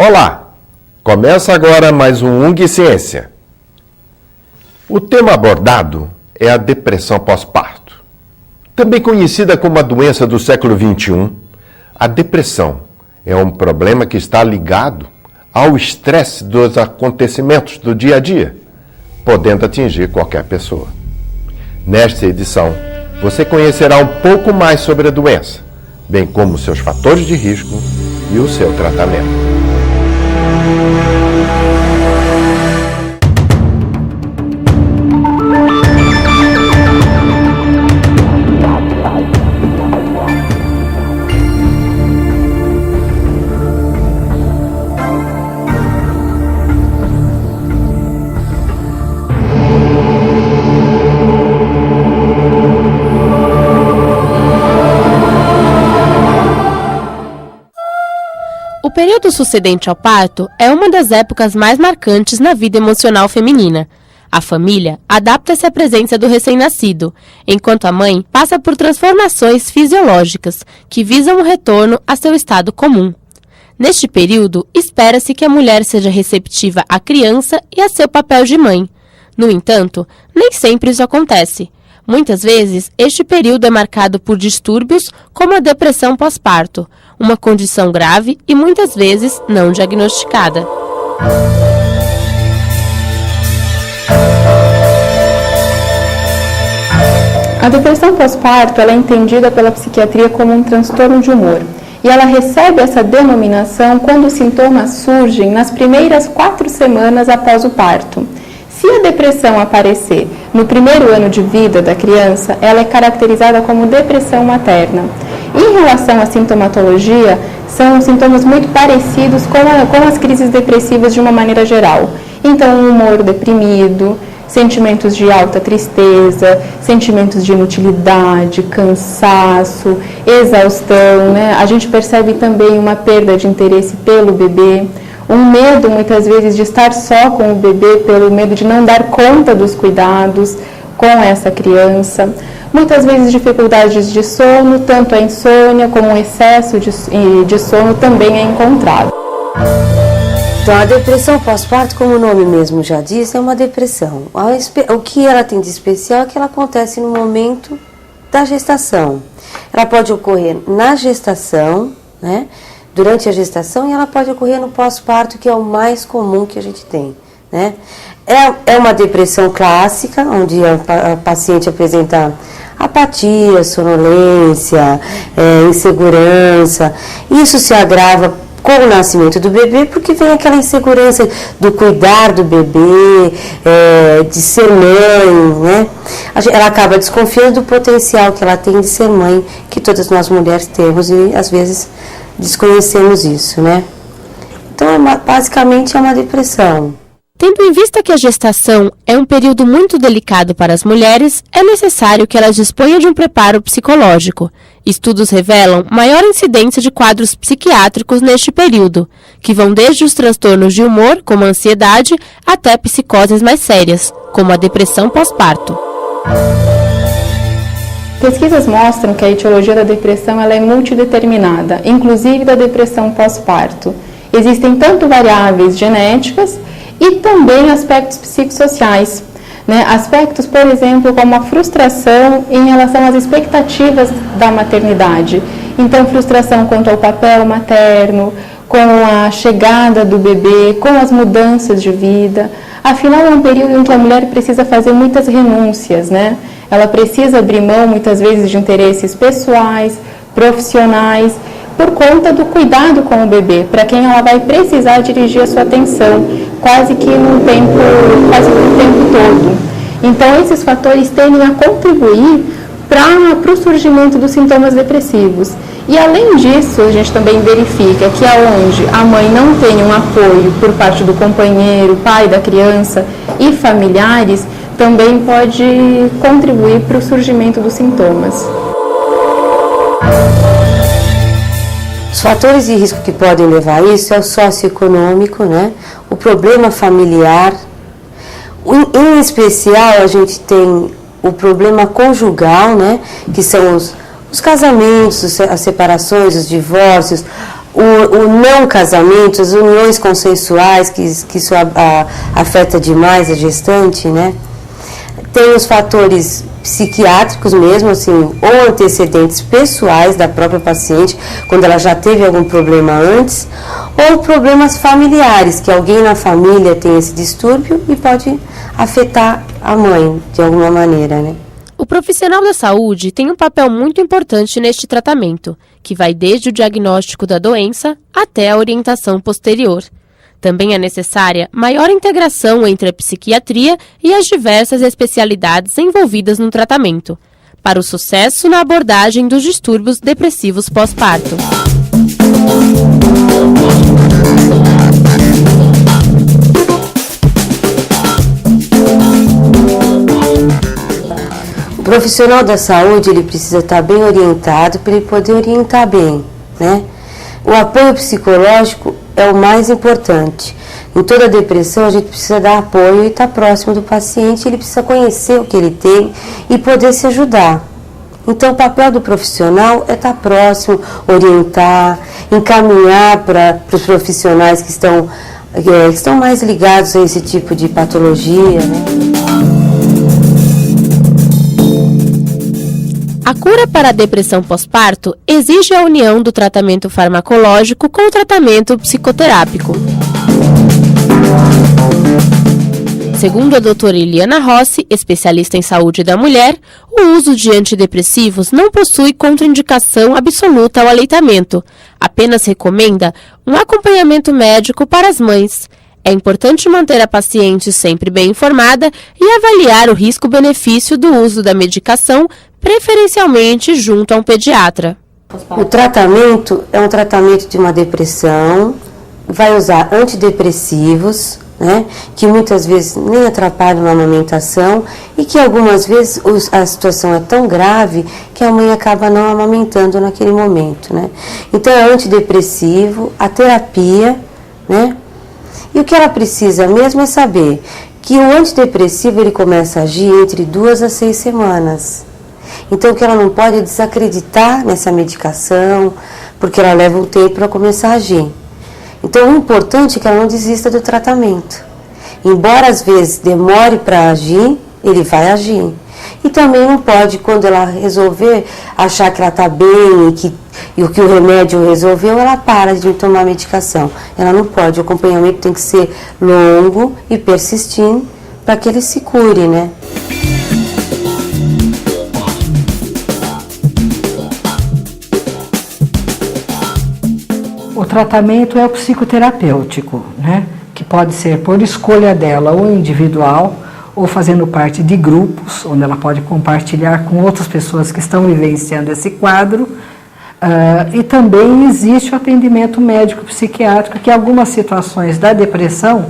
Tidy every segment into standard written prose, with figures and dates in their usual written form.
Olá! Começa agora mais um UNG Ciência. O tema abordado é a depressão pós-parto. Também conhecida como a doença do século XXI, a depressão é um problema que está ligado ao estresse dos acontecimentos do dia a dia, podendo atingir qualquer pessoa. Nesta edição, você conhecerá um pouco mais sobre a doença, bem como seus fatores de risco e o seu tratamento. O período sucedente ao parto é uma das épocas mais marcantes na vida emocional feminina. A família adapta-se à presença do recém-nascido, enquanto a mãe passa por transformações fisiológicas que visam o retorno a seu estado comum. Neste período, espera-se que a mulher seja receptiva à criança e a seu papel de mãe. No entanto, nem sempre isso acontece. Muitas vezes, este período é marcado por distúrbios como a depressão pós-parto, uma condição grave e muitas vezes não diagnosticada. A depressão pós-parto é entendida pela psiquiatria como um transtorno de humor. E ela recebe essa denominação quando os sintomas surgem nas primeiras 4 semanas após o parto. Se a depressão aparecer no primeiro ano de vida da criança, ela é caracterizada como depressão materna. Em relação à sintomatologia, são sintomas muito parecidos com as crises depressivas de uma maneira geral. Então, um humor deprimido, sentimentos de alta tristeza, sentimentos de inutilidade, cansaço, exaustão, né? A gente percebe também uma perda de interesse pelo bebê, um medo muitas vezes de estar só com o bebê, pelo medo de não dar conta dos cuidados com essa criança. Muitas vezes dificuldades de sono, tanto a insônia como o excesso de sono também é encontrado. Então, a depressão pós-parto, como o nome mesmo já diz, é uma depressão. O que ela tem de especial é que ela acontece no momento da gestação. Ela pode ocorrer na gestação, né? Durante a gestação, e ela pode ocorrer no pós-parto, que é o mais comum que a gente tem, né? É uma depressão clássica, onde a paciente apresenta apatia, sonolência, insegurança. Isso se agrava com o nascimento do bebê, porque vem aquela insegurança do cuidar do bebê, de ser mãe, né? Ela acaba desconfiando do potencial que ela tem de ser mãe, que todas nós mulheres temos, e às vezes desconhecemos isso, né? Então, basicamente é uma depressão. Tendo em vista que a gestação é um período muito delicado para as mulheres, é necessário que elas disponham de um preparo psicológico. Estudos revelam maior incidência de quadros psiquiátricos neste período, que vão desde os transtornos de humor, como a ansiedade, até psicoses mais sérias, como a depressão pós-parto. Pesquisas mostram que a etiologia da depressão ela é multideterminada, inclusive da depressão pós-parto. Existem tanto variáveis genéticas e também aspectos psicossociais, né? Aspectos, por exemplo, como a frustração em relação às expectativas da maternidade. Então, frustração quanto ao papel materno, com a chegada do bebê, com as mudanças de vida. Afinal, é um período em que a mulher precisa fazer muitas renúncias, né? Ela precisa abrir mão, muitas vezes, de interesses pessoais, profissionais, por conta do cuidado com o bebê, para quem ela vai precisar dirigir a sua atenção, quase que o tempo todo. Então, esses fatores tendem a contribuir para o surgimento dos sintomas depressivos. E, além disso, a gente também verifica que aonde a mãe não tem um apoio por parte do companheiro, pai da criança e familiares, também pode contribuir para o surgimento dos sintomas. Os fatores de risco que podem levar a isso é o socioeconômico, né? O problema familiar. Em especial, a gente tem o problema conjugal, né? Que são os casamentos, as separações, os divórcios, o não casamento, as uniões consensuais, que isso afeta demais a gestante, né? Tem os fatores psiquiátricos mesmo, assim, ou antecedentes pessoais da própria paciente, quando ela já teve algum problema antes, ou problemas familiares, que alguém na família tem esse distúrbio e pode afetar a mãe de alguma maneira, né? O profissional da saúde tem um papel muito importante neste tratamento, que vai desde o diagnóstico da doença até a orientação posterior. Também é necessária maior integração entre a psiquiatria e as diversas especialidades envolvidas no tratamento, para o sucesso na abordagem dos distúrbios depressivos pós-parto. O profissional da saúde, ele precisa estar bem orientado para ele poder orientar bem, né? O apoio psicológico é o mais importante. Em toda depressão, a gente precisa dar apoio e estar próximo do paciente, ele precisa conhecer o que ele tem e poder se ajudar. Então, o papel do profissional é estar próximo, orientar, encaminhar para os profissionais que estão mais ligados a esse tipo de patologia, né? A cura para a depressão pós-parto exige a união do tratamento farmacológico com o tratamento psicoterápico. Segundo a doutora Eliana Rossi, especialista em saúde da mulher, o uso de antidepressivos não possui contraindicação absoluta ao aleitamento, apenas recomenda um acompanhamento médico para as mães. É importante manter a paciente sempre bem informada e avaliar o risco-benefício do uso da medicação, preferencialmente junto a um pediatra. O tratamento é um tratamento de uma depressão, vai usar antidepressivos, né, que muitas vezes nem atrapalham na amamentação e que algumas vezes a situação é tão grave que a mãe acaba não amamentando naquele momento, né. Então é antidepressivo, a terapia, né, e o que ela precisa mesmo é saber que o antidepressivo ele começa a agir entre 2 a 6 semanas. Então, que ela não pode desacreditar nessa medicação, porque ela leva um tempo para começar a agir. Então, o importante é que ela não desista do tratamento. Embora às vezes demore para agir, ele vai agir. E também não pode, quando ela resolver achar que ela está bem e o que o remédio resolveu, ela para de tomar a medicação. Ela não pode, o acompanhamento tem que ser longo e persistir para que ele se cure, né? O tratamento é o psicoterapêutico, né? Que pode ser por escolha dela ou individual, ou fazendo parte de grupos, onde ela pode compartilhar com outras pessoas que estão vivenciando esse quadro. E também existe o atendimento médico-psiquiátrico, que em algumas situações da depressão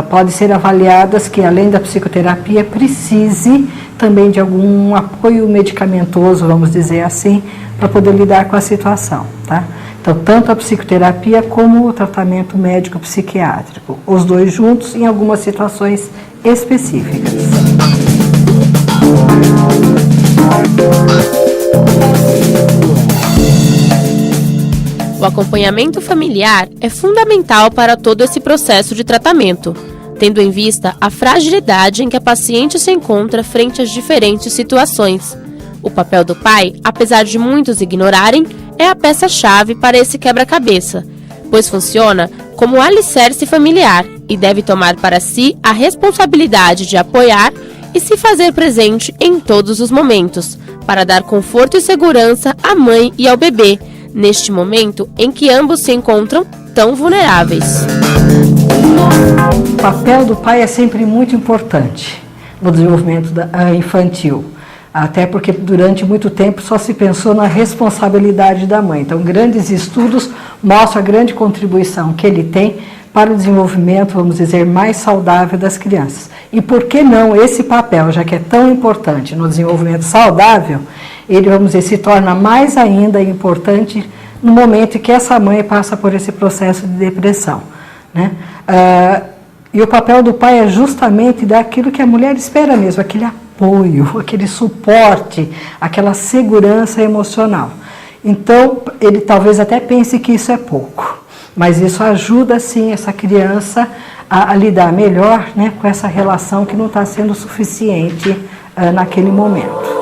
podem ser avaliadas que, além da psicoterapia, precise também de algum apoio medicamentoso, vamos dizer assim, para poder lidar com a situação, tá? Então, tanto a psicoterapia como o tratamento médico-psiquiátrico, os dois juntos em algumas situações específicas. O acompanhamento familiar é fundamental para todo esse processo de tratamento, tendo em vista a fragilidade em que a paciente se encontra frente às diferentes situações. O papel do pai, apesar de muitos ignorarem, é a peça-chave para esse quebra-cabeça, pois funciona como alicerce familiar e deve tomar para si a responsabilidade de apoiar e se fazer presente em todos os momentos, para dar conforto e segurança à mãe e ao bebê, neste momento em que ambos se encontram tão vulneráveis. O papel do pai é sempre muito importante no desenvolvimento infantil. Até porque durante muito tempo só se pensou na responsabilidade da mãe. Então, grandes estudos mostram a grande contribuição que ele tem para o desenvolvimento, vamos dizer, mais saudável das crianças. E por que não esse papel, já que é tão importante no desenvolvimento saudável, ele, vamos dizer, se torna mais ainda importante no momento em que essa mãe passa por esse processo de depressão, né? E o papel do pai é justamente daquilo que a mulher espera mesmo, aquele apoio, aquele suporte, aquela segurança emocional. Então, ele talvez até pense que isso é pouco, mas isso ajuda, sim, essa criança a lidar melhor, né, com essa relação que não está sendo suficiente naquele momento.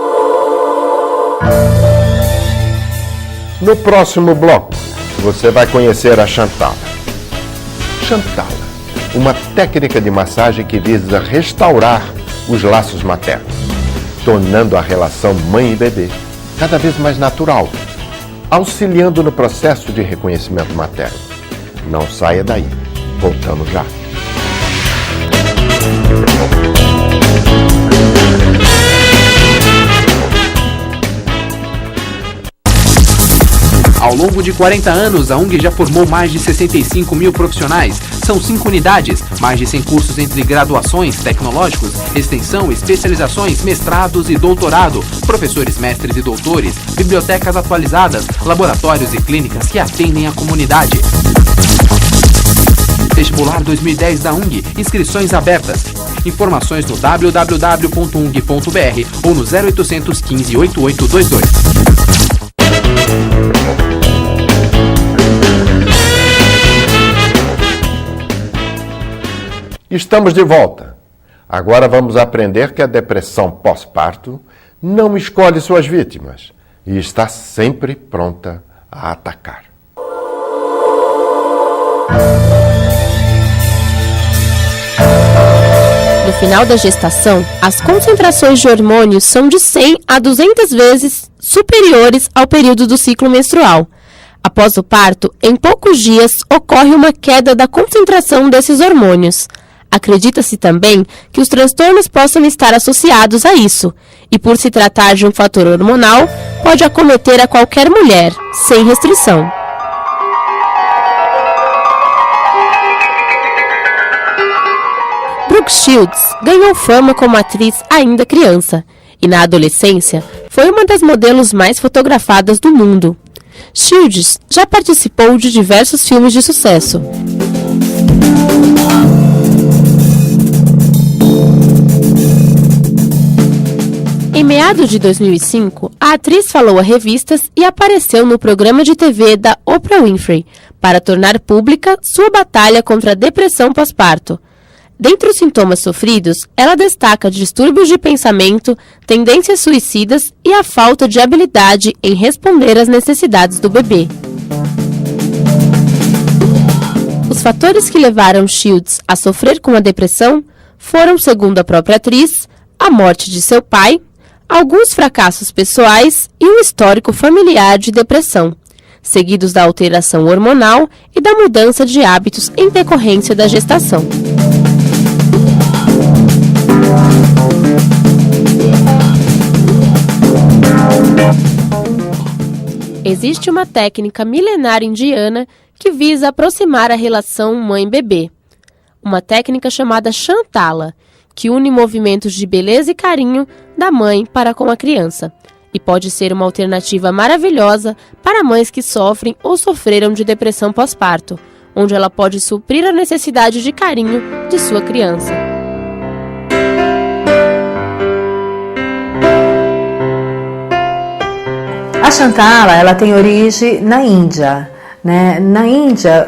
No próximo bloco, você vai conhecer a Chantala. Chantala, uma técnica de massagem que visa restaurar os laços maternos, tornando a relação mãe e bebê cada vez mais natural, auxiliando no processo de reconhecimento materno. Não saia daí, voltamos já. Ao longo de 40 anos, a UNG já formou mais de 65 mil profissionais. São 5 unidades, mais de 100 cursos entre graduações, tecnológicos, extensão, especializações, mestrados e doutorado, professores, mestres e doutores, bibliotecas atualizadas, laboratórios e clínicas que atendem a comunidade. Vestibular 2010 da UNG, inscrições abertas. Informações no www.ung.br ou no 0800 15 8822. Estamos de volta. Agora vamos aprender que a depressão pós-parto não escolhe suas vítimas e está sempre pronta a atacar. No final da gestação, as concentrações de hormônios são de 100 a 200 vezes superiores ao período do ciclo menstrual. Após o parto, em poucos dias, ocorre uma queda da concentração desses hormônios. Acredita-se também que os transtornos possam estar associados a isso, e por se tratar de um fator hormonal, pode acometer a qualquer mulher, sem restrição. Brooke Shields ganhou fama como atriz ainda criança, e na adolescência foi uma das modelos mais fotografadas do mundo. Shields já participou de diversos filmes de sucesso. Em meados de 2005, a atriz falou a revistas e apareceu no programa de TV da Oprah Winfrey para tornar pública sua batalha contra a depressão pós-parto. Dentre os sintomas sofridos, ela destaca distúrbios de pensamento, tendências suicidas e a falta de habilidade em responder às necessidades do bebê. Os fatores que levaram Shields a sofrer com a depressão foram, segundo a própria atriz, a morte de seu pai, alguns fracassos pessoais e um histórico familiar de depressão, seguidos da alteração hormonal e da mudança de hábitos em decorrência da gestação. Existe uma técnica milenar indiana que visa aproximar a relação mãe-bebê. Uma técnica chamada Chantala, que une movimentos de beleza e carinho da mãe para com a criança, e pode ser uma alternativa maravilhosa para mães que sofrem ou sofreram de depressão pós-parto, onde ela pode suprir a necessidade de carinho de sua criança. A Chantala, ela tem origem na Índia. Né? Na Índia,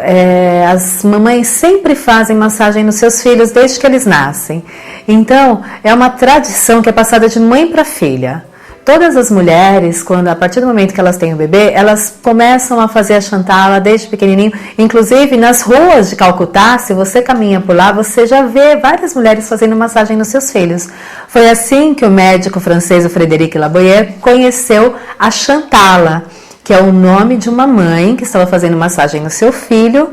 as mamães sempre fazem massagem nos seus filhos desde que eles nascem. Então, é uma tradição que é passada de mãe para filha. Todas as mulheres, a partir do momento que elas têm o bebê, elas começam a fazer a Chantala desde pequenininho. Inclusive, nas ruas de Calcutá, se você caminha por lá, você já vê várias mulheres fazendo massagem nos seus filhos. Foi assim que o médico francês, o Frédéric Laboyer, conheceu a Chantala, que é o nome de uma mãe que estava fazendo massagem no seu filho,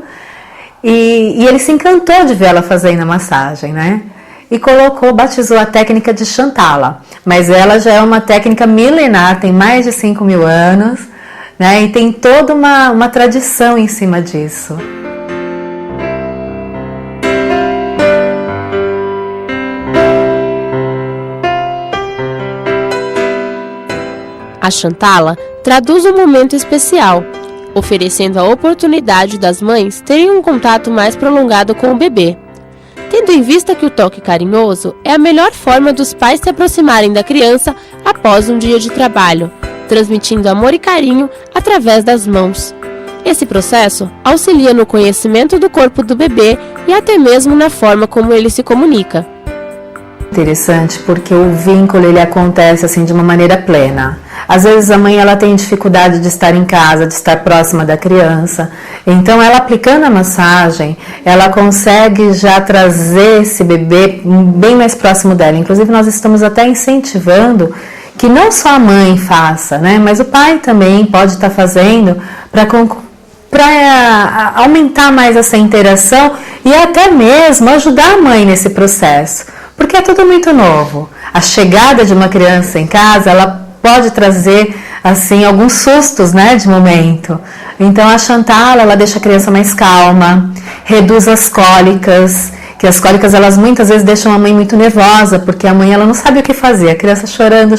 e ele se encantou de ver ela fazendo a massagem, né? E batizou a técnica de Chantala. Mas ela já é uma técnica milenar, tem mais de 5 mil anos, né? E tem toda uma tradição em cima disso. A Chantala traduz um momento especial, oferecendo a oportunidade das mães terem um contato mais prolongado com o bebê. Tendo em vista que o toque carinhoso é a melhor forma dos pais se aproximarem da criança após um dia de trabalho, transmitindo amor e carinho através das mãos. Esse processo auxilia no conhecimento do corpo do bebê e até mesmo na forma como ele se comunica. Interessante, porque o vínculo ele acontece assim de uma maneira plena. Às vezes a mãe ela tem dificuldade de estar em casa, de estar próxima da criança. Então ela aplicando a massagem, ela consegue já trazer esse bebê bem mais próximo dela. Inclusive nós estamos até incentivando que não só a mãe faça, né, mas o pai também pode estar fazendo para aumentar mais essa interação e até mesmo ajudar a mãe nesse processo, porque é tudo muito novo. A chegada de uma criança em casa, ela pode trazer assim alguns sustos, né, de momento. Então a Chantala, ela deixa a criança mais calma, reduz as cólicas, que as cólicas elas muitas vezes deixam a mãe muito nervosa, porque a mãe ela não sabe o que fazer, a criança chorando,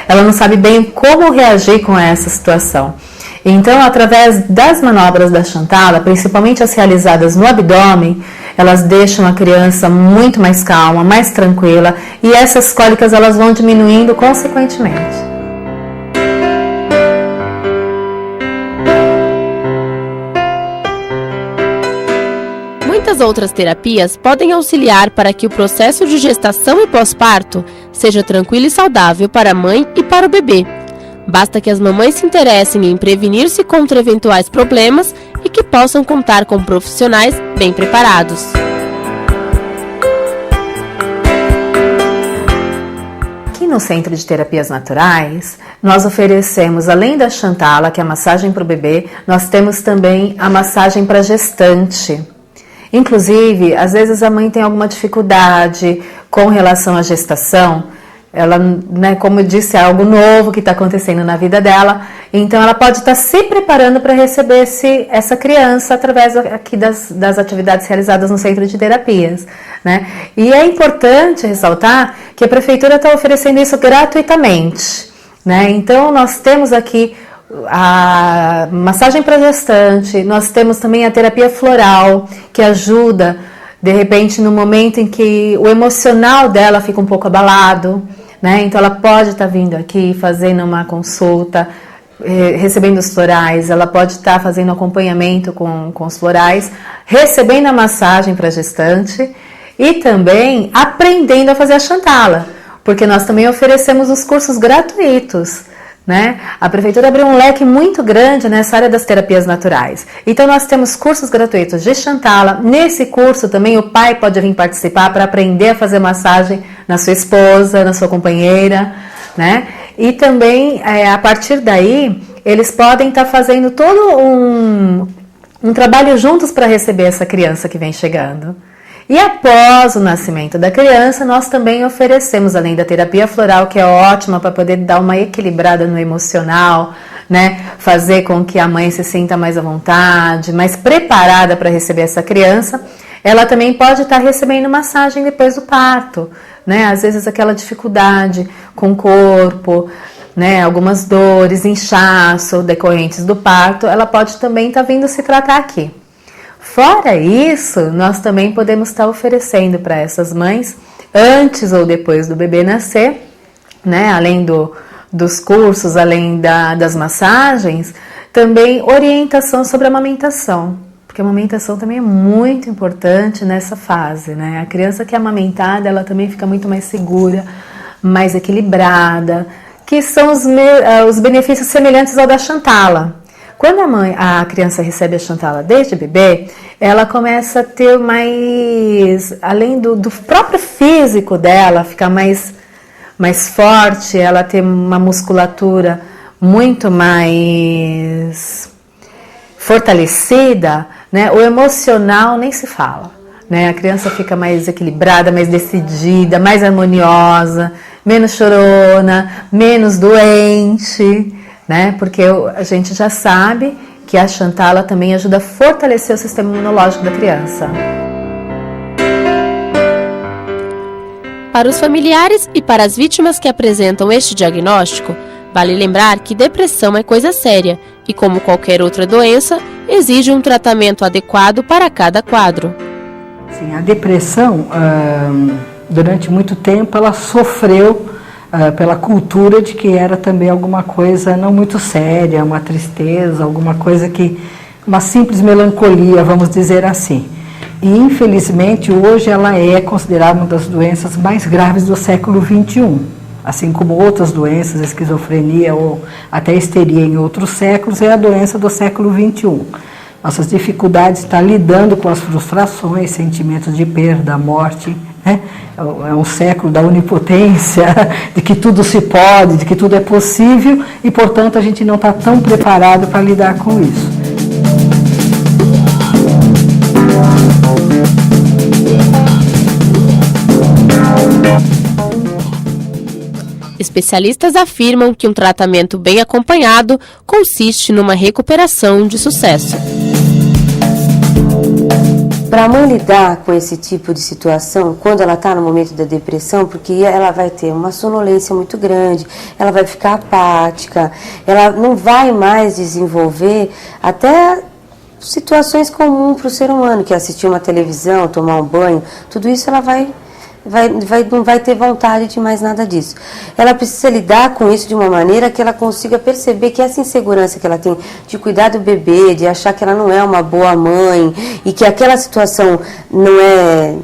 ela não sabe bem como reagir com essa situação. Então, através das manobras da Chantala, principalmente as realizadas no abdômen, elas deixam a criança muito mais calma, mais tranquila, e essas cólicas elas vão diminuindo consequentemente. Muitas outras terapias podem auxiliar para que o processo de gestação e pós-parto seja tranquilo e saudável para a mãe e para o bebê. Basta que as mamães se interessem em prevenir-se contra eventuais problemas e que possam contar com profissionais bem preparados. Aqui no Centro de Terapias Naturais, nós oferecemos, além da Chantala, que é a massagem para o bebê, nós temos também a massagem para gestante. Inclusive, às vezes a mãe tem alguma dificuldade com relação à gestação. Ela, né, como eu disse, é algo novo que está acontecendo na vida dela, então ela pode estar se preparando para receber essa criança através aqui das atividades realizadas no Centro de Terapias, né? E é importante ressaltar que a Prefeitura está oferecendo isso gratuitamente, né? Então nós temos aqui a massagem para gestante, nós temos também a terapia floral, que ajuda, de repente, no momento em que o emocional dela fica um pouco abalado, né? Então ela pode estar vindo aqui fazendo uma consulta, recebendo os florais, ela pode estar fazendo acompanhamento com os florais, recebendo a massagem para gestante e também aprendendo a fazer a Chantala, porque nós também oferecemos os cursos gratuitos, né? A Prefeitura abriu um leque muito grande nessa área das terapias naturais. Então nós temos cursos gratuitos de Chantala. Nesse curso também o pai pode vir participar para aprender a fazer massagem na sua esposa, na sua companheira, né? E também a partir daí eles podem estar fazendo todo um trabalho juntos para receber essa criança que vem chegando. E após o nascimento da criança, nós também oferecemos, além da terapia floral, que é ótima para poder dar uma equilibrada no emocional, né? Fazer com que a mãe se sinta mais à vontade, mais preparada para receber essa criança. Ela também pode estar recebendo massagem depois do parto, né? Às vezes aquela dificuldade com o corpo, né? Algumas dores, inchaço decorrentes do parto, ela pode também estar vindo se tratar aqui. Fora isso, nós também podemos estar oferecendo para essas mães, antes ou depois do bebê nascer, né, além dos cursos, além das massagens, também orientação sobre a amamentação, porque a amamentação também é muito importante nessa fase, né? A criança que é amamentada, ela também fica muito mais segura, mais equilibrada, que são os benefícios semelhantes ao da Chantala. Quando a criança recebe a Chantala desde bebê, ela começa a ter mais, além do próprio físico dela, ficar mais forte, ela tem uma musculatura muito mais fortalecida, né? O emocional nem se fala, né? A criança fica mais equilibrada, mais decidida, mais harmoniosa, menos chorona, menos doente, né? Porque a gente já sabe que a Chantala também ajuda a fortalecer o sistema imunológico da criança. Para os familiares e para as vítimas que apresentam este diagnóstico, vale lembrar que depressão é coisa séria e, como qualquer outra doença, exige um tratamento adequado para cada quadro. Sim, a depressão, durante muito tempo, ela sofreu pela cultura de que era também alguma coisa não muito séria, uma tristeza, alguma coisa que, uma simples melancolia, vamos dizer assim. E, infelizmente, hoje ela é considerada uma das doenças mais graves do século XXI. Assim como outras doenças, esquizofrenia ou até histeria em outros séculos, é a doença do século XXI. Nossas dificuldades estão lidando com as frustrações, sentimentos de perda, morte, né? É um século da onipotência, de que tudo se pode, de que tudo é possível e, portanto, a gente não está tão preparado para lidar com isso. Especialistas afirmam que um tratamento bem acompanhado consiste numa recuperação de sucesso. Para a mãe lidar com esse tipo de situação, quando ela está no momento da depressão, porque ela vai ter uma sonolência muito grande, ela vai ficar apática, ela não vai mais desenvolver até situações comuns para o ser humano, que é assistir uma televisão, tomar um banho, tudo isso ela não vai ter vontade de mais nada disso. Ela precisa lidar com isso de uma maneira que ela consiga perceber que essa insegurança que ela tem de cuidar do bebê, de achar que ela não é uma boa mãe e que aquela situação não é...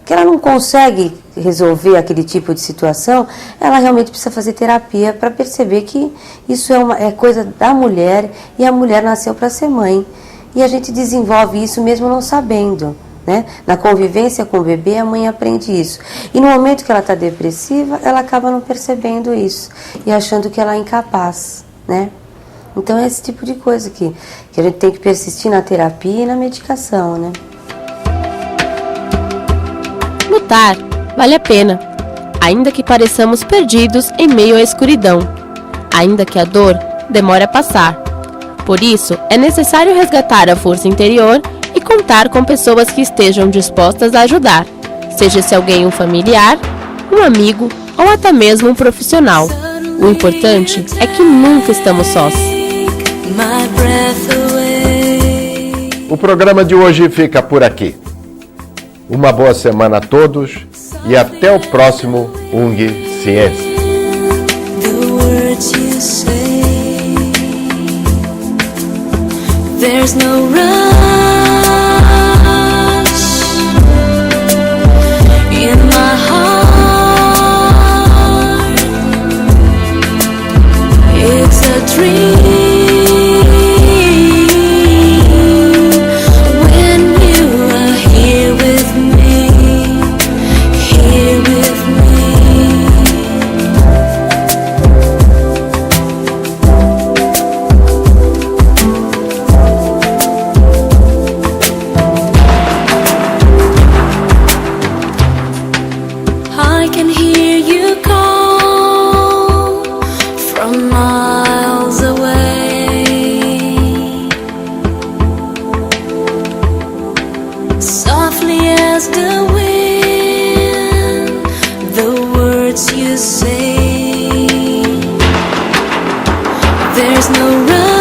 que ela não consegue resolver aquele tipo de situação, ela realmente precisa fazer terapia para perceber que isso é coisa da mulher e a mulher nasceu para ser mãe. E a gente desenvolve isso mesmo não sabendo. Né? Na convivência com o bebê, a mãe aprende isso. E no momento que ela está depressiva, ela acaba não percebendo isso e achando que ela é incapaz. Né? Então é esse tipo de coisa que a gente tem que persistir na terapia e na medicação. Né? Lutar vale a pena, ainda que pareçamos perdidos em meio à escuridão, ainda que a dor demore a passar. Por isso, é necessário resgatar a força interior e contar com pessoas que estejam dispostas a ajudar, seja esse alguém um familiar, um amigo ou até mesmo um profissional. O importante é que nunca estamos sós. O programa de hoje fica por aqui. Uma boa semana a todos e até o próximo UNG Ciência. There's no rush in my heart. It's a dream when you are here with me, here with me. I can hear you call from miles away, softly as the wind, the words you say. There's no rush.